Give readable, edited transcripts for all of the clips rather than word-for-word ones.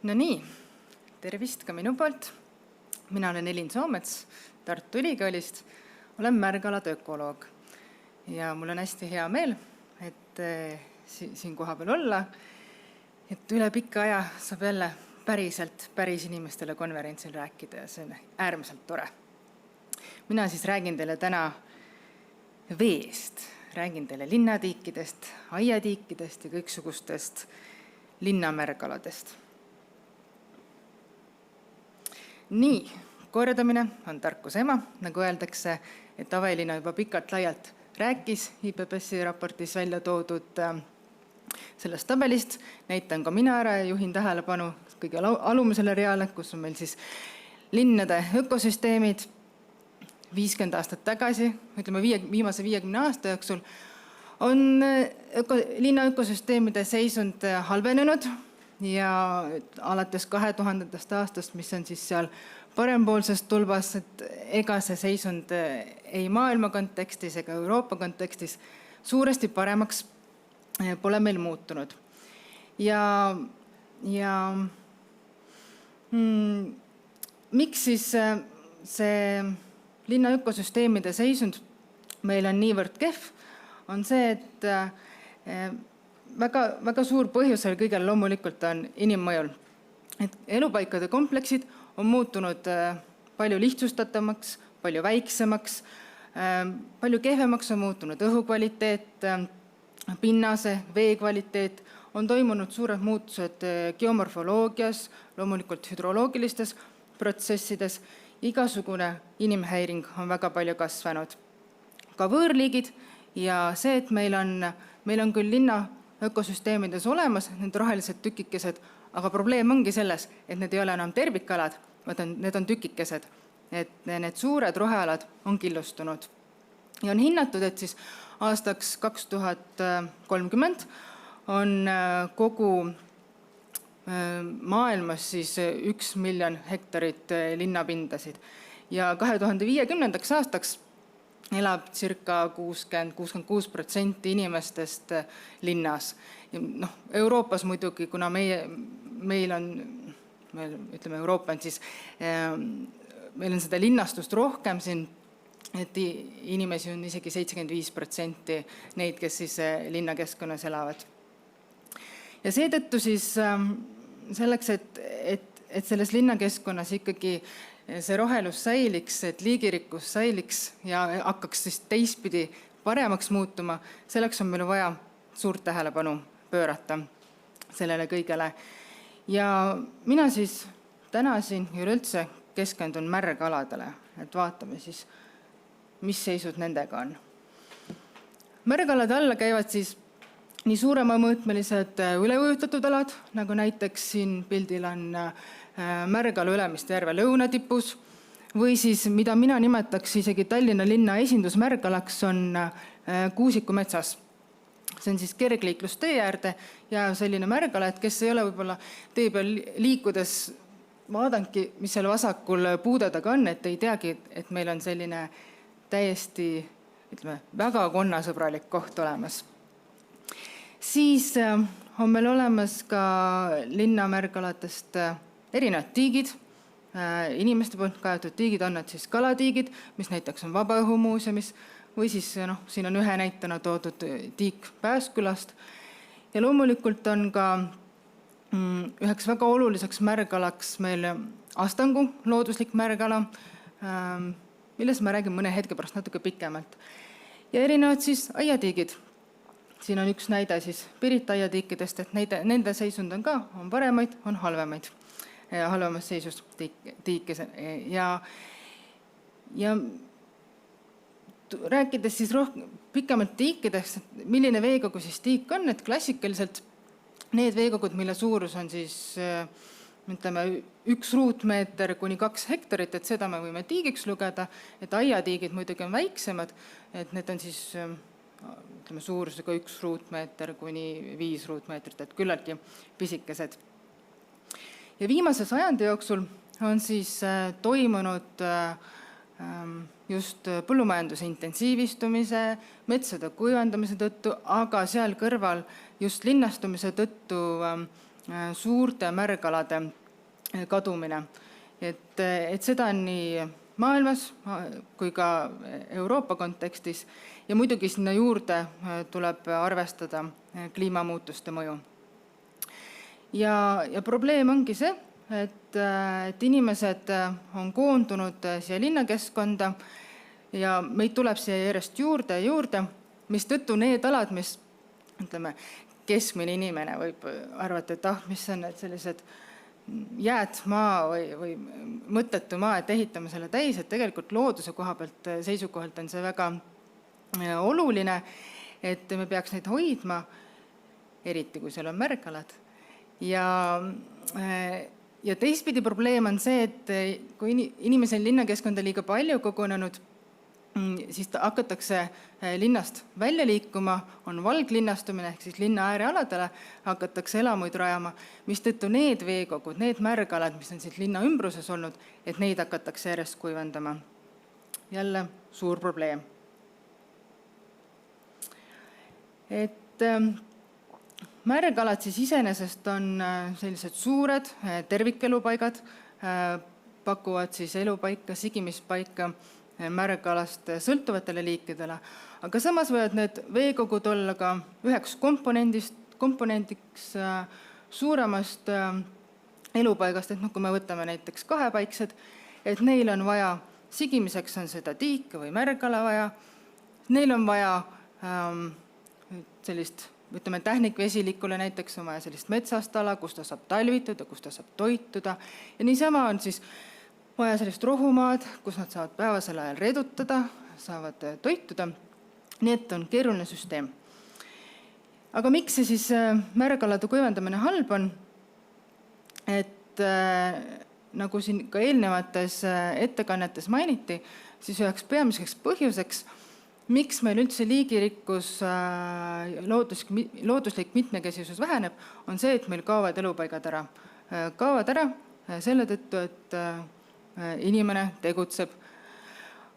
No nii, tervist ka minu poolt. Mina olen Elin Soomets Tartu Ülikoolist, olen märgalade ökoloog ja mul on hästi hea meel, et siin koha peal olla, et üle pika aja saab jälle päris inimestele konverentsil rääkida ja see on äärmiselt tore. Mina siis räägin teile täna veest, räägin teile linnatiikidest, aiatiikidest ja kõiksugustest linnamärgaladest. Nii, kordamine on tarkuse ema, nagu öeldakse, et Avelina juba pikalt laialt rääkis IPBES-i raportis välja toodud sellest tabelist. Näitan ka mina ära ja juhin tähelepanu kõige alumisele reale, kus on meil siis linnade ökosüsteemid. 50 aastat tagasi, ütleme viimase 50 aasta jooksul, on linna ökosüsteemide seisund halvenenud ja alates 2000. aastast, mis on siis seal parempoolses tulbas, et ega see seisund ei maailma kontekstis ega Euroopa kontekstis suuresti paremaks pole meil muutunud. Miks siis see linna ökosüsteemide seisund meil on niivõrd kehv, on see, et väga suur põhjus kõigel loomulikult on inimmõjul. Et elupaikade kompleksid on muutunud palju lihtsustatamaks, palju väiksemaks, palju kehvemaks on muutunud õhukvaliteet, pinnase, vee kvaliteet, on toimunud suured muutused geomorfoloogias, loomulikult hüdroloogilistes protsessides, igasugune inimhäiring on väga palju kasvanud. Ka võõrliigid ja see, et meil on küll linna ökosüsteemides olemas need rohelised tükikesed, aga probleem ongi selles, et need ei ole enam tervikalad, need on tükikesed. Et need suured rohealad on killustunud. Ja on hinnatud, et siis aastaks 2030 on kogu maailmas siis 1 miljon hektarit linnapindasid. Ja 2050. aastaks elab circa 60-66% inimestest linnas. Ja Euroopas muidugi, kuna meil on, ütleme Euroopa on siis, meil on seda linnastust rohkem siin, et inimesi on isegi 75% neid, kes siis linnakeskkonnas elavad. Ja seetõttu siis selleks, et selles linnakeskkonnas ikkagi see rohelus säiliks, et liigirikkus säiliks ja hakkaks siis teistpidi paremaks muutuma, selleks on meil vaja suurt tähelepanu pöörata sellele kõigele. Ja mina siis täna siin üleüldse keskendun märgaladele, et vaatame siis, mis seisud nendega on. Märgalade alla käivad siis nii suuremamõõtmelised üleujutatud alad, nagu näiteks siin pildil on Märgalu Ülemiste järve lõunatipus, või siis, mida mina nimetaks isegi Tallinna linna esindusmärgalaks, on Kuusiku metsas. See on siis kergliiklus tee äärde ja selline märgala, et kes ei ole võib-olla tee peal liikudes vaadangi, mis seal vasakul puude taga on, et ei teagi, et meil on selline täiesti, ütleme, väga konnasõbralik koht olemas. Siis on meil olemas ka linnamärgalatest erinevad tiigid, inimeste poolt kaetud tiigid on nad siis kalatiigid, mis näiteks on Vabaõhumuuseumis, või siis siin on ühe näitena toodud tiik Pääskülast. Ja loomulikult on ka üheks väga oluliseks märgalaks meil Astangu looduslik märgala, milles ma räägin mõne hetke pärast natuke pikemalt. Ja erinevad siis aiatiigid. Siin on üks näide siis Pirita aiatiikidest, et nende seisund on ka, on paremaid, on halvemaid. Halvemas seisus tiikes. Ja rääkides siis pikemalt tiikidest, et milline veekogu siis tiik on, et klassikaliselt need veekogud, mille suurus on siis, ütleme, 1 ruutmeeter kuni 2 hektarit, et seda me võime tiigiks lugeda, et aiatiigid muidugi on väiksemad, et need on siis, ütleme, suurusega 1 ruutmeeter kuni 5 ruutmeetrit, et küllaltki pisikesed. Ja viimase sajandi jooksul on siis toimunud just põllumajanduse intensiivistumise, metsade kuivandamise tõttu, aga seal kõrval just linnastumise tõttu suurte märgalade kadumine. Et seda on nii maailmas kui ka Euroopa kontekstis ja muidugi sinna juurde tuleb arvestada kliimamuutuste mõju. Ja probleem ongi see, et inimesed on koondunud siia linnakeskkonda ja meid tuleb siia järjest juurde ja juurde, mistõttu need alad, mis ütleme, keskmine inimene võib arvata, et mis on need sellised jäätmaa või mõttetu maa, et ehitame selle täis, et tegelikult looduse seisukohalt on see väga oluline, et me peaks neid hoidma, eriti kui seal on märgalad. Ja teistpidi probleem on see, et kui inimesel linnakeskkonda liiga palju kogunenud, siis hakatakse linnast välja liikuma, on valglinnastumine ehk siis linna äärealadele hakatakse elamuid rajama, mistõttu need veekogud, need märgalad, mis on siit linna ümbruses olnud, et neid hakatakse järjest kuivendama. Jälle suur probleem. Et märgalad siis iseenesest on sellised suured tervikelupaigad, pakuvad siis elupaika, sigimispaika märgalast sõltuvatele liikidele, aga samas võivad need veekogud olla ka üheks komponendiks suuremast elupaigast, et kui me võtame näiteks kahepaiksed, et neil on vaja, sigimiseks on seda tiike või märgala vaja, neil on vaja sellist, ütleme, tähnikvesilikule näiteks on vaja sellist metsast ala, kus ta saab talvituda, kus ta saab toituda ja niisama on siis vaja sellist rohumaad, kus nad saavad päevasel ajal redutada, saavad toituda. Nii et on keeruline süsteem. Aga miks see siis märgalade kuivendamine halb on? Et nagu siin ka eelnevates ettekannetes mainiti, siis üheks peamiseks põhjuseks, miks meil üldse liigirikkus, looduslik mitmekesisus väheneb, on see, et meil kaovad elupaigad ära. Kaovad ära selle tõttu, et inimene tegutseb,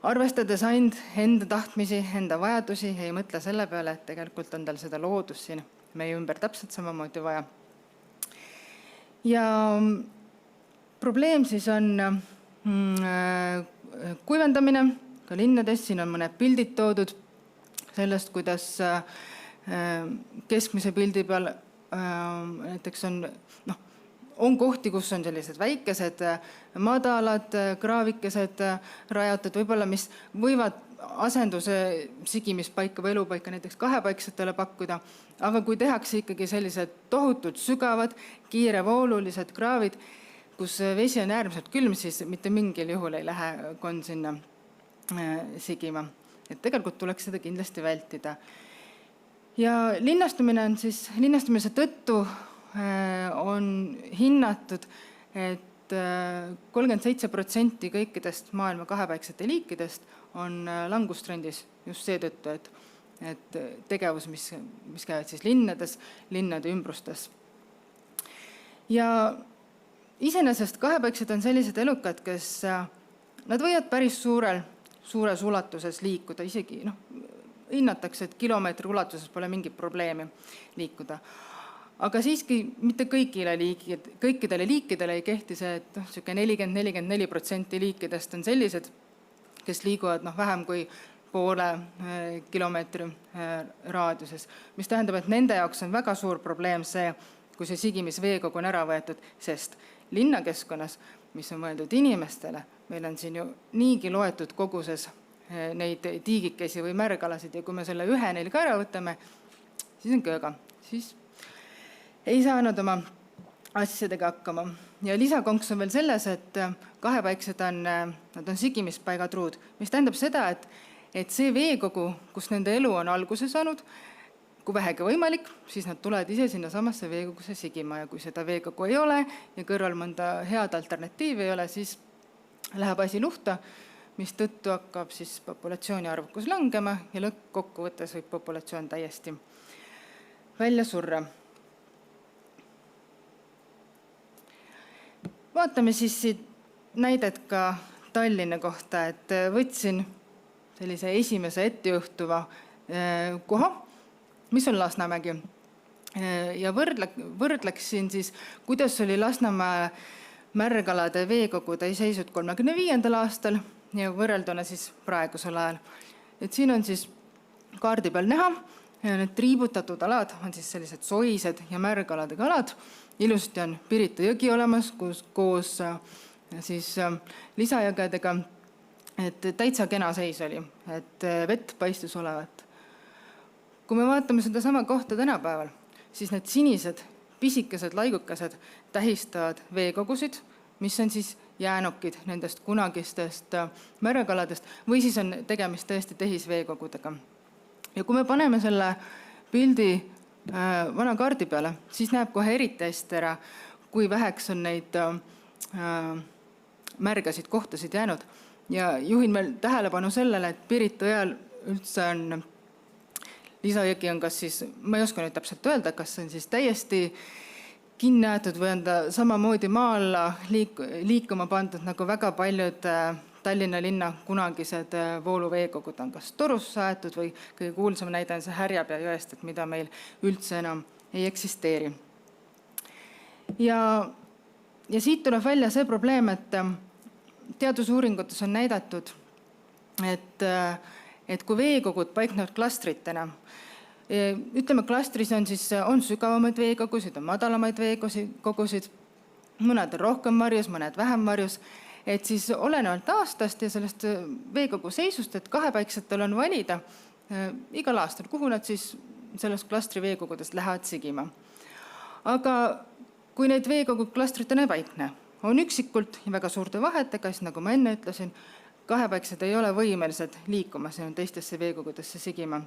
arvestades ainult enda tahtmisi, enda vajadusi, ei mõtle selle peale, et tegelikult on tal seda loodust siin meie ümber täpselt samamoodi vaja. Ja probleem siis on kuivendamine, ka linnades, siin on mõned pildid toodud sellest, kuidas keskmise pildi peal näiteks on kohti, kus on sellised väikesed, madalad kraavikesed rajatud, võib-olla mis võivad asenduse sigimispaika või elupaika näiteks kahepaiksetele pakkuda, aga kui tehakse ikkagi sellised tohutult sügavad, kiirevoolulised kraavid, kus vesi on äärmiselt külm, siis mitte mingil juhul ei lähe kond sinna sigima. Et tegelikult tuleks seda kindlasti vältida. Ja linnastumise tõttu on hinnatud, et 37% kõikidest maailma kahepaiksete liikidest on langustrendis just seetõttu, et tegevus, mis käivad siis linnades, linnade ümbrustes. Ja iseenesest kahepaiksed on sellised elukad, kes nad võivad päris suures ulatuses liikuda, isegi hinnatakse, et kilomeetri ulatuses pole mingit probleemi liikuda. Aga siiski mitte kõikidele liikidele ei kehti see, et 40-44% liikidest on sellised, kes liiguvad vähem kui poole kilomeetri raadiuses, mis tähendab, et nende jaoks on väga suur probleem see, kui see sigimisveekog on ära võetud, sest linnakeskkonnas, mis on mõeldud inimestele, meil on siin ju niigi loetud koguses neid tiigikesi või märgalasid ja kui me selle ühe neil ka ära võtame, siis on kööga, siis ei saanud oma asjadega hakkama. Ja lisakonks on veel selles, et kahepaiksed nad on sigimispaigad-ruud, mis tähendab seda, et see veekogu, kus nende elu on alguse saanud, kui vähegi võimalik, siis nad tulevad ise sinna samasse veekogusse sigima ja kui seda veekogu ei ole ja kõrval mõnda head alternatiivi ei ole, siis läheb asi luhta, mis tõttu hakkab siis populatsiooni arvukus langema ja lõppkokkuvõttes võib populatsioon täiesti välja surra. Vaatame siis näidet ka Tallinna kohta, et võtsin sellise esimese ettejuhtuva koha, mis on Lasnamägi. Ja võrdleksin siis, kuidas oli Lasnamäe märgalade veekogude seisud 35. aastal ja võrrelduna siis praegusel ajal. Et siin on siis kaardi peal näha, need triibutatud alad on siis sellised soised ja märgaladega alad. Ilusti on Pirita jõgi olemas koos siis lisajõgedega, et täitsa kena seis oli, et vett paistus olevat. Kui me vaatame seda sama kohta tänapäeval, siis need sinised pisikesed laigukesed tähistavad veekogusid, mis on siis jäänukid nendest kunagistest märekaladest või siis on tegemist tõesti tehisveekogudega. Ja kui me paneme selle pildi vana kaardi peale, siis näeb kohe eriti hästi ära, kui väheks on neid märgasid kohtasid jäänud. Ja juhin veel tähelepanu sellele, et Pirita jõel üldse on, lisajõgi on kas siis, ma ei oska nüüd täpselt öelda, kas see on siis täiesti kinni jäetud või on ta samamoodi maa alla liikuma pandud, nagu väga paljud Tallinna linna kunagised vooluveekogud on kas torusse aetud või kõige kuulsam näide on see Härjapea jõest, et mida meil üldse enam ei eksisteeri. Ja siit tuleb välja see probleem, et teadusuuringutes on näidatud, et kui veekogud paiknevad klastritena, ütleme, klastris on sügavamaid veekogusid, on madalamaid veekogusid, mõned on rohkem varjus, mõned vähem varjus, et siis olenevalt aastast ja sellest veekogu seisust, et kahepaiksetel on valida igal aastal, kuhu nad siis sellest klastri veekogudest lähevad sigima. Aga kui need veekogud klastritena ei paikne, on üksikult ja väga suurte vahetega, siis nagu ma enne ütlesin, kahepaiksed ei ole võimelised liikuma siin teistesse veekogudesse sigima.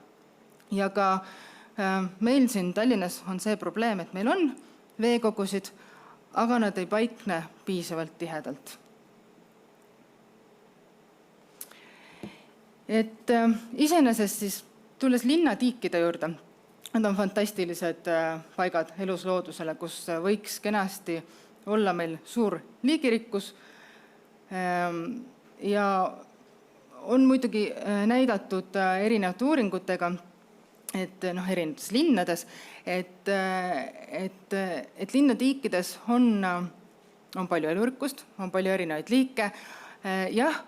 Ja ka meil siin Tallinnas on see probleem, et meil on veekogusid, aga nad ei paikne piisavalt tihedalt. Et iseenesest siis tulles linnatiikide juurde, nad on fantastilised paigad elusloodusele, kus võiks kenasti olla meil suur liigirikkus ja on muidugi näidatud erinevate uuringutega, et erinevates linnades, et linnatiikides on palju elurikkust, on palju erinevaid liike. Jah,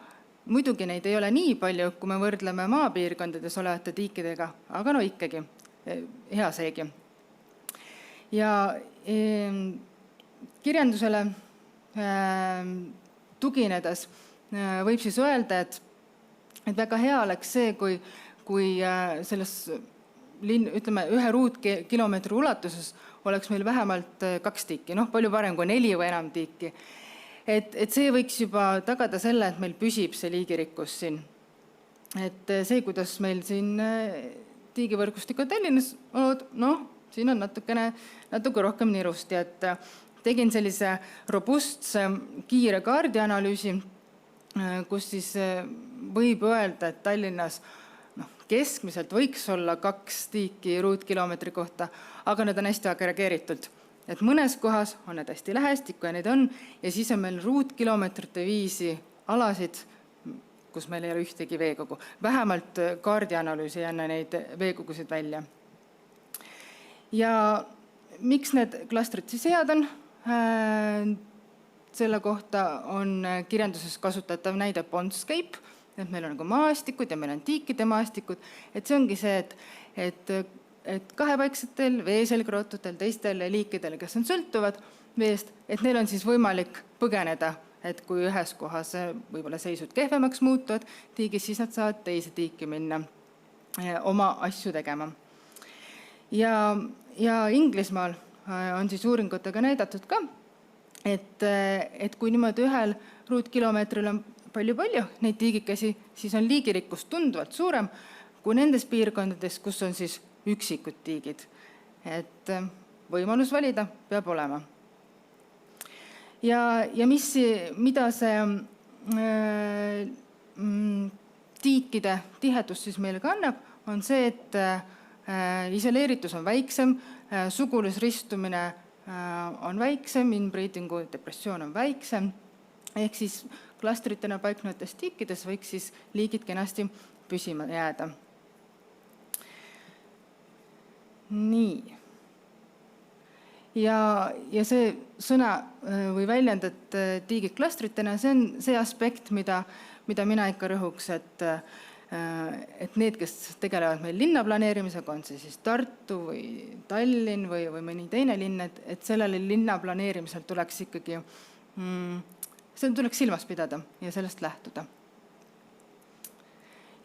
muidugi neid ei ole nii palju, kui me võrdleme maapiirkondades olevate tiikidega, aga ikkagi hea seegi. Ja kirjandusele tuginedes võib siis öelda, et väga hea oleks see, kui selles ütleme, 1 ruutkilomeetri ulatuses oleks meil vähemalt 2 tiiki, palju parem kui 4 või enam tiiki. Et see võiks juba tagada selle, et meil püsib see liigirikkus siin. Et see, kuidas meil siin tiigivõrgustikku Tallinnas, siin on natuke rohkem nirusti, et tegin sellise robustse kiire kaardianalüüsi, kus siis võib öelda, et Tallinnas keskmiselt võiks olla 2 tiiki ruutkilomeetri kohta, aga need on hästi agregeeritult. Et mõnes kohas on need hästi lähestikku ja neid on, ja siis on meil ruutkilomeetrite viisi alasid, kus meil ei ole ühtegi veekogu. Vähemalt kaardianalüüs ei anna neid veekogusid välja. Ja miks need klastrid siis head on? Selle kohta on kirjanduses kasutatav näide Pondscape, et meil on maastikud ja meil on tiikide maastikud, et see ongi see, et kahepaiksetel, veeselgrootutel, teistel liikidel, kes on sõltuvad veest, et neil on siis võimalik põgeneda, et kui ühes kohas võib-olla seisud kehvemaks muutuvad tiigis, siis nad saavad teise tiiki minna oma asju tegema. Ja Inglismaal on siis uuringutega näidatud ka, et kui niimoodi 1 ruutkilomeetril on palju neid tiigikesi, siis on liigirikkus tunduvalt suurem kui nendes piirkondades, kus on siis üksikud tiigid. Et võimalus valida peab olema. Ja mida see tiikide tihedus siis meile kannab, on see, et isoleeritus on väiksem, sugulusristumine on väiksem, inbreedingu depressioon on väiksem, ehk siis klastritena paiknevates tiikides võiks siis liigid kenasti püsima jääda. Nii. Ja see sõna või väljend, et tiigid klastritena, see on see aspekt, mida mina ikka rõhuks, et need, kes tegelevad meil linnaplaneerimisega, on see siis Tartu või Tallinn või mõni teine linn, et sellele linnaplaneerimisel tuleks ikkagi, seda tuleks silmas pidada ja sellest lähtuda.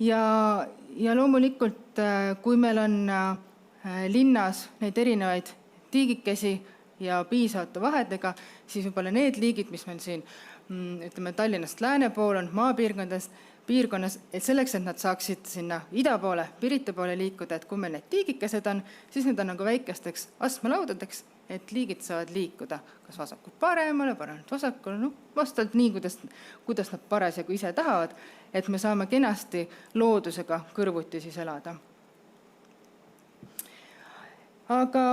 Ja loomulikult, kui meil on linnas neid erinevaid tiigikesi ja piisavate vahedega, siis võib-olla need liigid, mis meil siin ütleme Tallinnast lääne pool on maapiirkonnas, et selleks, et nad saaksid sinna ida poole, Pirita poole liikuda, et kui meil need tiigikesed on, siis need on nagu väikesteks astmelaudadeks, et liigid saavad liikuda kas vasakult paremale, paremalt vasakule, vastavalt nii, kuidas nad parasjagu ise tahavad, et me saame kenasti loodusega kõrvuti siis elada. Aga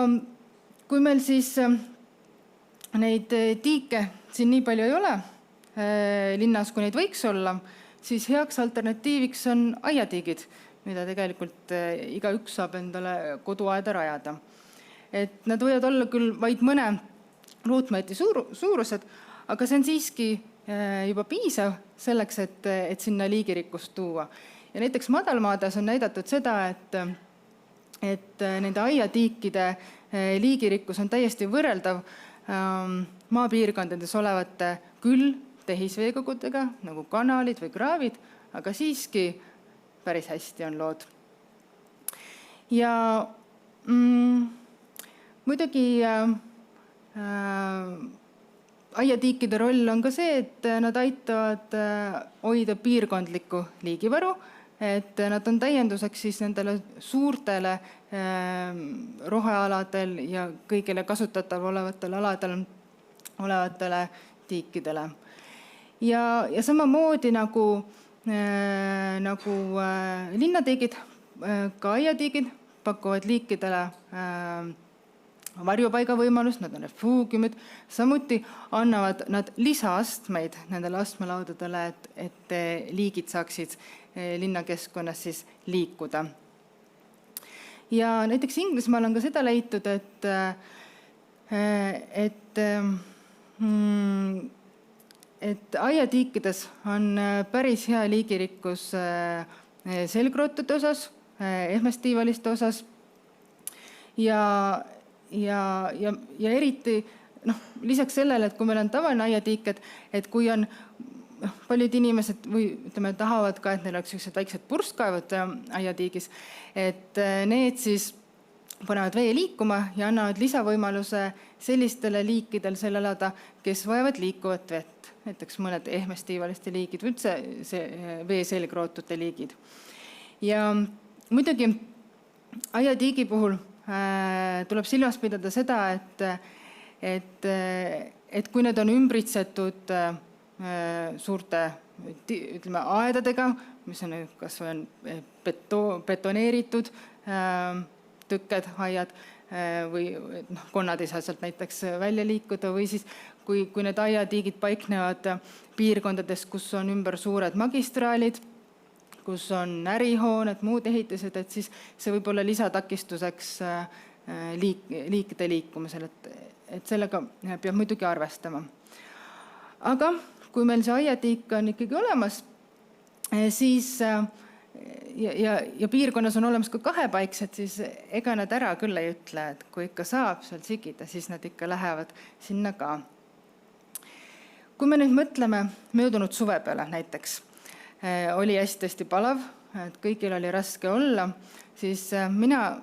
kui meil siis neid tiike siin nii palju ei ole linnas, kui neid võiks olla, siis heaks alternatiiviks on aiatiigid, mida tegelikult igaüks saab endale koduaeda rajada. Et nad võivad olla küll vaid mõne ruutmeetri suurused, aga see on siiski juba piisav selleks, et sinna liigirikkust tuua. Ja näiteks madalmaades on näidatud seda, et nende aiatiikide liigirikkus on täiesti võrreldav maapiirkondades olevate küll tehisveekogudega, nagu kanalid või kraavid, aga siiski päris hästi on lood. Ja muidugi aiatiikide roll on ka see, et nad aitavad hoida piirkondlikku liigivaru, et nad on täienduseks siis nendele suurtele rohealadel ja kõigile kasutatav olevatel aladel olevatele tiikidele. Ja samamoodi nagu linnatiigid, ka aiatiigid pakuvad liikidele varjupaiga võimalust, nad on refuugiumid, samuti annavad nad lisaastmeid nendele astmelaudadele, et liigid saaksid linnakeskkonnas siis liikuda. Ja näiteks Inglismaal on ka seda leitud, et aiatiikides on päris hea liigirikkus selgrootude osas, ehmestiivaliste osas ja eriti lisaks sellele, et kui meil on tavaline aiatiik, et kui on paljud inimesed või ütleme, tahavad ka, et neil oleks sellised väiksed purskkaevud aiatiigis, et need siis panevad vee liikuma ja annavad lisavõimaluse sellistele liikidel seal elada, kes vajavad liikuvat vett, näiteks mõned ehmestiivaliste liigid või üldse veeselgrootute liigid. Ja muidugi aiatiigi puhul tuleb silmas pidada seda, et kui need on ümbritsetud suurte ütleme, aedadega, mis on kas või on betoneeritud tõkked, aiad või konnad ei saa sealt näiteks välja liikuda või siis kui need aiatiigid paiknevad piirkondades, kus on ümber suured magistraalid, kus on ärihooned, muud ehitised, et siis see võib olla lisatakistuseks liikide liikumisel, et sellega peab muidugi arvestama. Aga kui meil see aiatiik on ikkagi olemas, siis ja piirkonnas on olemas ka kahepaiksed, siis ega nad ära küll ei ütle, et kui ikka saab seal sigida, siis nad ikka lähevad sinna ka. Kui me nüüd mõtleme möödunud suve peale näiteks, oli hästi palav, et kõigil oli raske olla, siis mina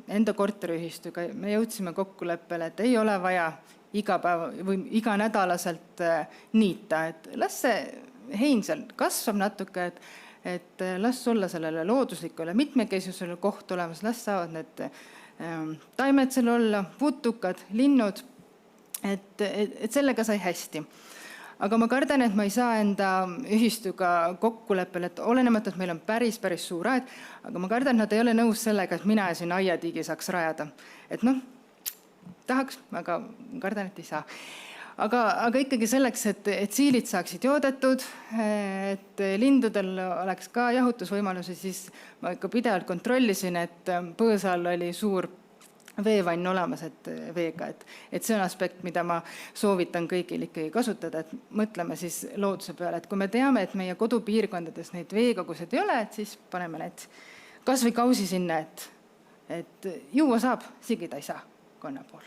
enda korteriühistuga me jõudsime kokkuleppele, et ei ole vaja iga päev või iganädalaselt niita, et las see hein seal kasvab natuke, et las olla sellele looduslikule mitmekesisusele koht olemas, las saavad need taimed seal olla, putukad, linnud, et sellega sai hästi. Aga ma kardan, et ma ei saa enda ühistuga kokkuleppele, et olenemata, et meil on päris suur aed, aga ma kardan, et nad ei ole nõus sellega, et mina siin aiatiigi saaks rajada. Et tahaks, aga kardan, et ei saa. Aga ikkagi selleks, et siilid saaksid joodetud, et lindudel oleks ka jahutusvõimalusi, siis ma ikka pidevalt kontrollisin, et põõsa all oli suur veevann olemas, et veega, et see on aspekt, mida ma soovitan kõigil ikkagi kasutada, et mõtleme siis looduse peale, et kui me teame, et meie kodupiirkondades neid veekogusid ei ole, et siis paneme need kas või kausi sinna, et juua saab, sigida ei saa konna pool.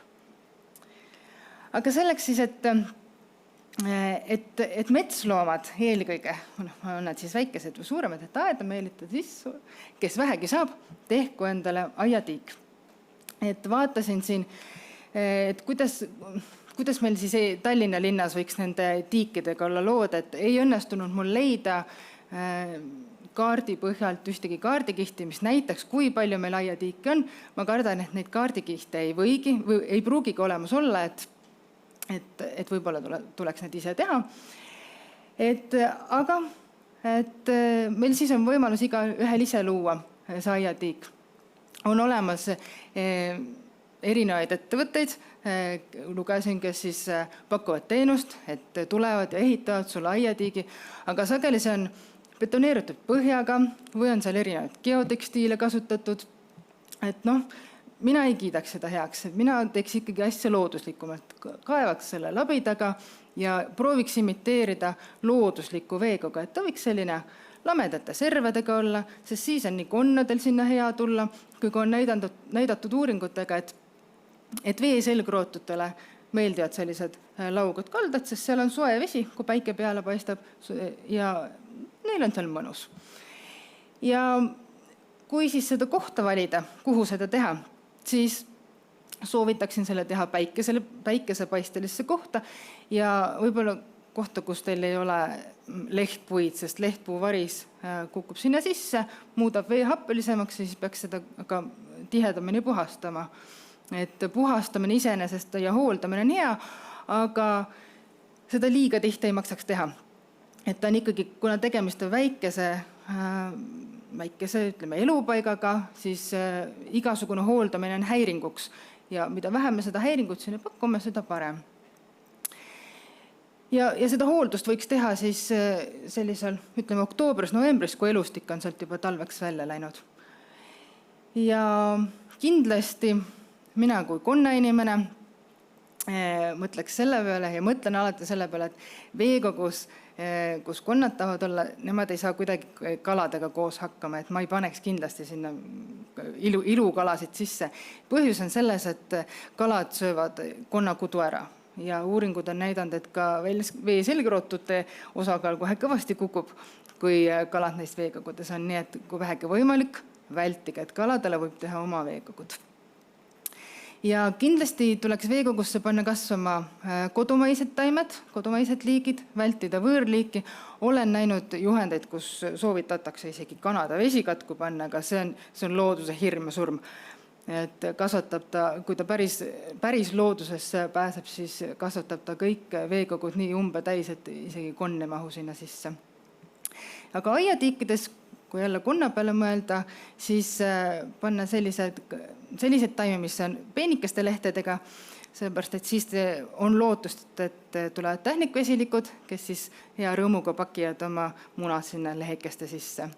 Aga selleks siis, et metsloomad eelkõige, on nad siis väikesed või suuremad, et aeda meelitada, siis kes vähegi saab, tehku endale aiatiik. Et vaatasin siin, et kuidas meil siis Tallinna linnas võiks nende tiikidega olla lood, et ei õnnestunud mul leida kaardi põhjalt ühtegi kaardikihti, mis näitaks, kui palju meil aiatiike on. Ma kardan, et neid kaardikihte ei pruugigi olemas olla, et võib-olla tuleks need ise teha. Aga meil siis on võimalus ühel ise luua see aiatiik. On olemas erinevaid ettevõtteid, lugesin, kes siis pakuvad teenust, et tulevad ja ehitavad sulle aiatiigi, aga sageli see on betoneeritud põhjaga või on seal erinevaid geotekstiile kasutatud. Et mina ei kiidaks seda heaks, et mina teeks ikkagi asja looduslikumalt, kaevaks selle labidaga ja prooviks imiteerida looduslikku veekoga, et ta võiks selline lamedate servadega olla, sest siis on nii konnadel sinna hea tulla, kui on näidatud uuringutega, et vee selgrootutele meeldivad sellised laugud kaldad, sest seal on soe vesi, kui päike peale paistab ja neil on seal mõnus. Ja kui siis seda kohta valida, kuhu seda teha, siis soovitaksin selle teha päikesepaistelisse kohta ja võib-olla kohta, kus teil ei ole lehtpuid, sest lehtpuuvaris kukub sinna sisse, muudab vee happelisemaks ja siis peaks seda ka tihedamini puhastama. Et puhastamine iseenesest ja hooldamine on hea, aga seda liiga tihti ei maksaks teha. Et ta on ikkagi, kuna tegemist on väikese ütleme, elupaigaga, siis igasugune hooldamine on häiringuks ja mida vähem me seda häiringut sinna pakume, seda parem. Ja seda hooldust võiks teha siis sellisel, ütleme, oktoobris-novembris, kui elustik on sealt juba talveks välja läinud. Ja kindlasti mina kui konnainimene mõtleks selle peale ja mõtlen alati selle peale, et veekogus, kus konnad tahavad olla, nemad ei saa kuidagi kaladega koos hakkama, et ma ei paneks kindlasti sinna ilukalasid sisse. Põhjus on selles, et kalad söövad konnakudu ära. Ja uuringud on näidanud, et ka vee selgrootute osakaal kohe kõvasti kukub, kui kalad neist veekogudes on. Nii et kui vähegi võimalik, vältige, et kaladele võib teha oma veekogud. Ja kindlasti tuleks veekogusse panna kasvama kodumaised taimed, kodumaised liigid, vältida võõrliiki. Olen näinud juhendeid, kus soovitatakse isegi kanada vesikatku panna, aga see on looduse hirm ja surm. Et kasvatab ta, kui ta päris loodusesse pääseb, siis kasvatab ta kõik veekogud nii umbe täis, et isegi konn ei mahu sinna sisse. Aga aiatiikides, kui jälle konna peale mõelda, siis panna sellised taime, mis on peenikeste lehtedega, sellepärast, et siis on lootust, et tulevad tähnikvesilikud, kes siis hea rõõmuga pakivad oma munad sinna lehekeste sisse.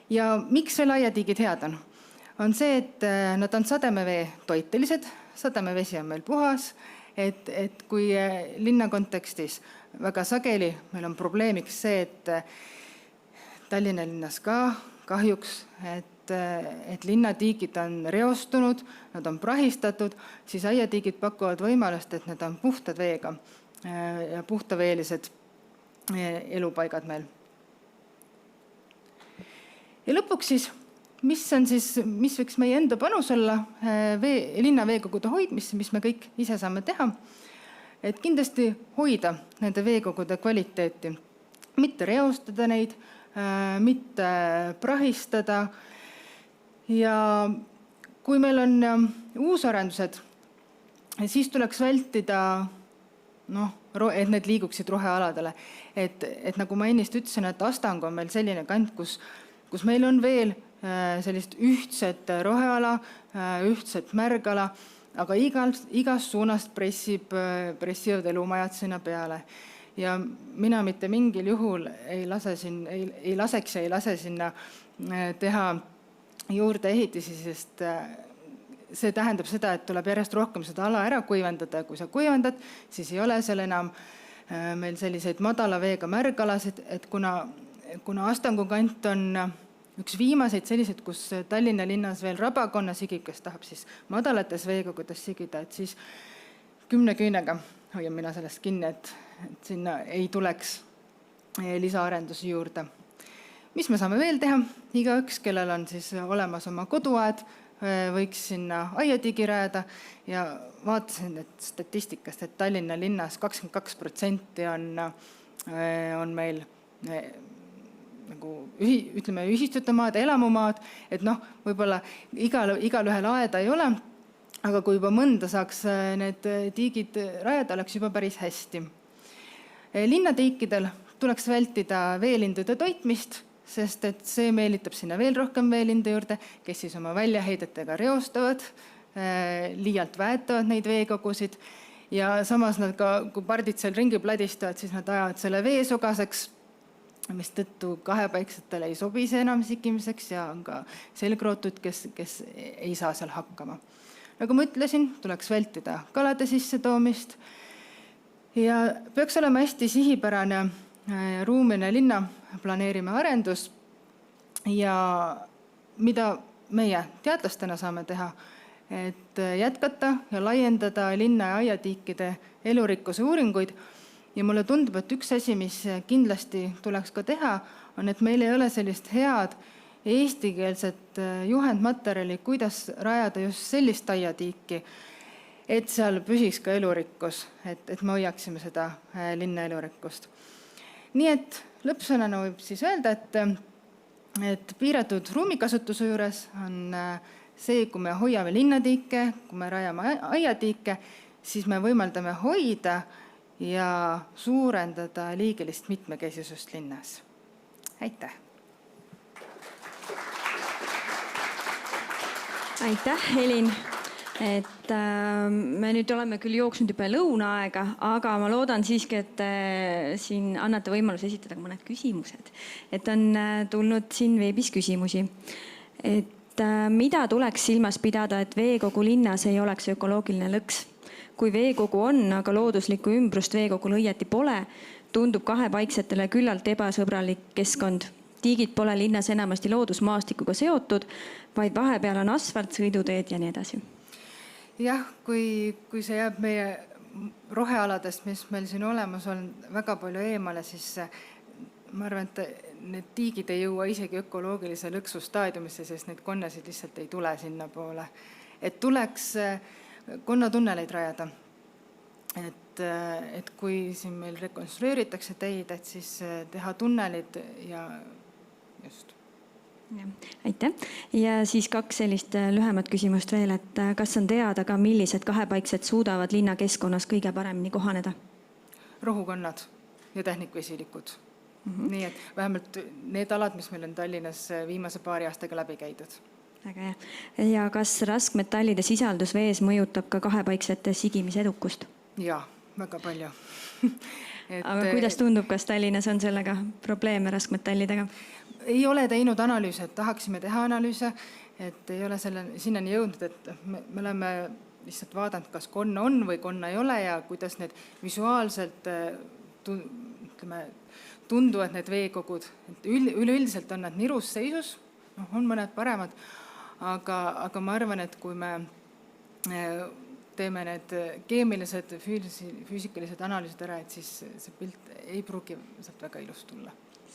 Ja miks veel aiatiigid head on? On see, et nad on sademevee toitelised, sademevesi on meil puhas, et kui linna kontekstis väga sageli meil on probleemiks see, et Tallinna linnas ka kahjuks, et linnatiigid on reostunud, nad on prahistatud, siis aiatiigid pakuvad võimalust, et need on puhtad veega ja puhtaveelised elupaigad meil. Ja lõpuks siis mis võiks meie enda panus olla linna veekogude hoidmisse, mis me kõik ise saame teha, et kindlasti hoida nende veekogude kvaliteeti, mitte reostada neid, mitte prahistada. Ja kui meil on uusarendused, siis tuleks vältida, et need liiguksid rohealadele. Et nagu ma ennist ütlesin, et Astang on meil selline kant, kus meil on veel sellist ühtset roheala, ühtset märgala, aga igast suunast pressivad elumajad sinna peale. Ja mina mitte mingil juhul ei lase sinna teha juurde ehitisi, sest see tähendab seda, et tuleb järjest rohkem seda ala ära kuivendada ja kui sa kuivendad, siis ei ole seal enam meil selliseid madala veega märgalasid, et kuna Astangu kant on üks viimaseid selliseid, kus Tallinna linnas veel rabakonna sigib, kes tahab siis madalates veekogudes sigida, et siis 10 küünega hoian mina sellest kinni, et sinna ei tuleks lisaarendusi juurde. Mis me saame veel teha? Igaüks, kellel on siis olemas oma koduaed, võiks sinna aiatigi rajada ja vaatasin statistikast, et Tallinna linnas 22% on meil nagu ütleme ühistute maad, elamumaad, et võib-olla igalühel aeda ei ole, aga kui juba mõnda saaks need tiigid rajada, oleks juba päris hästi. Linnatiikidel tuleks vältida veelindude toitmist, sest et see meelitab sinna veel rohkem veelinde juurde, kes siis oma väljaheidetega reostavad, liialt väetavad neid veekogusid ja samas nad ka, kui pardid seal ringi pladistavad, siis nad ajavad selle veesogaseks, mis tõttu kahepaiksetele ei sobi see enam sikimiseks ja on ka selgrootud, kes ei saa seal hakkama. Nagu ma ütlesin, tuleks vältida kalade sissetoomist ja peaks olema hästi sihipärane ruumiline linna planeerime arendus ja mida meie teadlastena saame teha, et jätkata ja laiendada linna ja aiatiikide elurikkuse uuringuid. Ja mulle tundub, et üks asi, mis kindlasti tuleks ka teha, on, et meil ei ole sellist head eestikeelset juhendmaterjali, kuidas rajada just sellist aiatiiki, et seal püsiks ka elurikkus, et me hoiaksime seda linna elurikkust. Nii et lõppsõnana võib siis öelda, et piiratud ruumikasutuse juures on see, kui me hoiame linnatiike, kui me rajame aiatiike, siis me võimaldame hoida ja suurendada liigilist mitmekesisust linnas. Aitäh! Aitäh, Helin! Et me nüüd oleme küll jooksnud juba lõunaaega, aga ma loodan siiski, et siin annate võimaluse esitada mõned küsimused. Et on tulnud siin veebis küsimusi. Et mida tuleks silmas pidada, et veekogu linnas ei oleks ökoloogiline lõks? Kui veekogu on, aga looduslikku ümbrust veekogul õieti pole, tundub kahepaiksetele küllalt ebasõbralik keskkond. Tiigid pole linnas enamasti loodusmaastikuga seotud, vaid vahepeal on asfalt, sõiduteed ja nii edasi. Jah, kui see jääb meie rohealadest, mis meil siin olemas on väga palju eemale, siis ma arvan, et need tiigid ei jõua isegi ökoloogilise lõksu staadiumisse, sest need konnasid lihtsalt ei tule sinna poole. Et tuleks konnatunneleid rajada. Et kui siin meil rekonstrueeritakse teid, et siis teha tunnelid ja just. Aitäh. Ja siis 2 sellist lühemat küsimust veel, et kas on teada ka, millised kahepaiksed suudavad linnakeskkonnas kõige paremini kohaneda? Rohukonnad ja tehnikvesilikud. Nii et vähemalt need alad, mis meil on Tallinnas viimase paari aastaga läbi käidud. Väga hea. Ja kas raskmetallide sisaldus vees mõjutab ka kahepaiksete sigimise edukust? Jaa, väga palju. Aga kuidas tundub, kas Tallinnas on sellega probleeme raskmetallidega? Ei ole teinud analüüse, et tahaksime teha analüüse, et ei ole sinnani jõudnud, et me oleme lihtsalt vaadanud, kas konna on või konna ei ole ja kuidas need visuaalselt tunduvad need veekogud. Üleüldiselt on nad nirus seisus, on mõned paremad, aga ma arvan, et kui me teeme need keemilised, füüsikalised analüüsid ära, et siis see pilt ei pruugi sealt väga ilus tulla.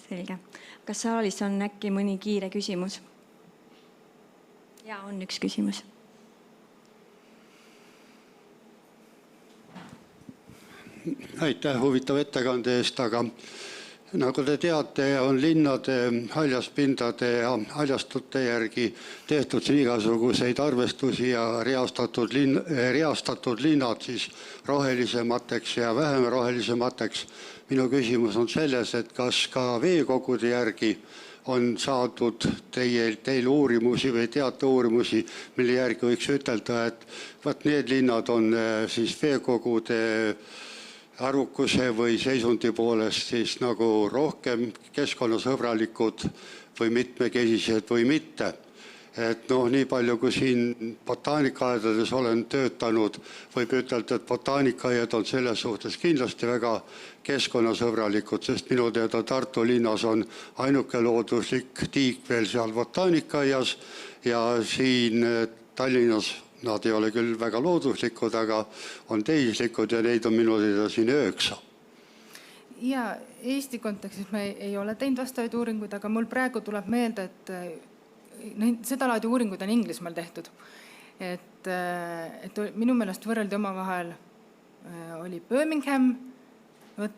Selge. Kas saalis on äkki mõni kiire küsimus? Ja on üks küsimus. Aitäh huvitav ettekande eest, aga nagu te teate, on linnade haljaspindade ja haljastute järgi tehtud igasuguseid arvestusi ja reastatud linnad siis rohelisemateks ja vähem rohelisemateks. Minu küsimus on selles, et kas ka veekogude järgi on saadud teil uurimusi või teate uurimusi, mille järgi võiks ütelda, et need linnad on siis veekogude arvukuse või seisundi poolest siis nagu rohkem keskkonnasõbralikud või mitmekesised või mitte. et noh, nii palju kui siin botaanikaaedades olen töötanud, võib ütelda, et botaanikaaed on selles suhtes kindlasti väga keskkonnasõbralikud, sest minu teada Tartu linnas on ainuke looduslik tiik veel seal botaanikaaias ja siin Tallinnas nad ei ole küll väga looduslikud, aga on tehislikud ja neid on minu teada siin 9. Ja Eesti kontekstis me ei ole teinud vastavaid uuringuid, aga mul praegu tuleb meelde, et seda laadi uuringuid on Inglismaal tehtud. Et minu meelest võrreldi omavahel oli Birmingham,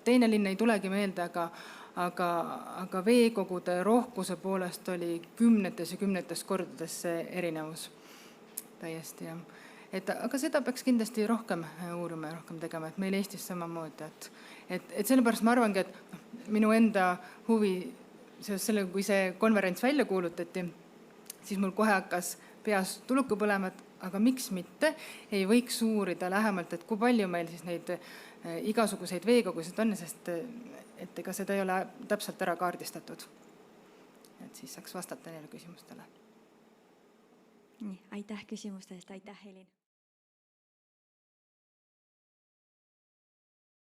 teine linn ei tulegi meelde, aga veekogude rohkuse poolest oli 10 ja 10 kordades see erinevus täiesti. Aga seda peaks kindlasti rohkem uurima ja rohkem tegema, et meil Eestis samamoodi. Et sellepärast ma arvangi, et minu enda huvi seoses sellega, kui see konverents välja kuulutati, siis mul kohe hakkas peas tuluku põlema, aga miks mitte ei võiks uurida lähemalt, et kui palju meil siis neid igasuguseid veekogusid on, sest et ega seda ei ole täpselt ära kaardistatud. Et siis saaks vastata neile küsimustele. Nii, aitäh küsimuste eest, aitäh Helin!